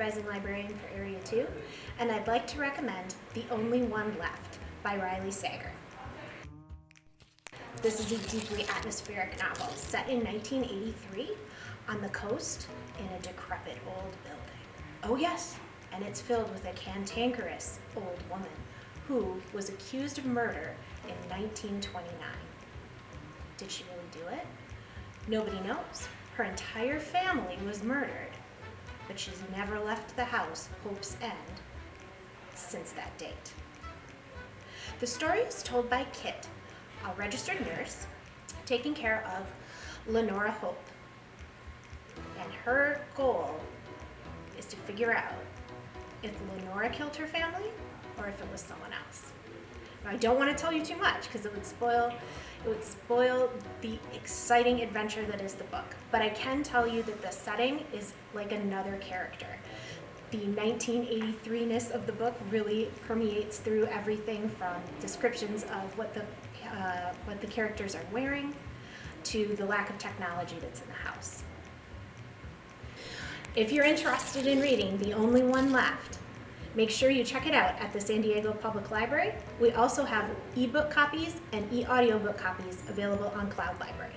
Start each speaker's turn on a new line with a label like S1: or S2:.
S1: Supervising Librarian for Area 2, and I'd like to recommend The Only One Left by Riley Sager. This is a deeply atmospheric novel set in 1983 on the coast in a decrepit old building. Oh yes, and it's filled with a cantankerous old woman who was accused of murder in 1929. Did she really do it? Nobody knows. Her entire family was murdered, but she's never left the house, Hope's End, since that date. The story is told by Kit, a registered nurse taking care of Lenora Hope. And her goal is to figure out if Lenora killed her family or if it was someone else. Now, I don't want to tell you too much because it would spoil the exciting adventure that is the book. But I can tell you that the setting is like another character. The 1983-ness of the book really permeates through everything from descriptions of what the characters are wearing to the lack of technology that's in the house. If you're interested in reading The Only One Left, make sure you check it out at the San Diego Public Library. We also have ebook copies and e-audiobook copies available on Cloud Library.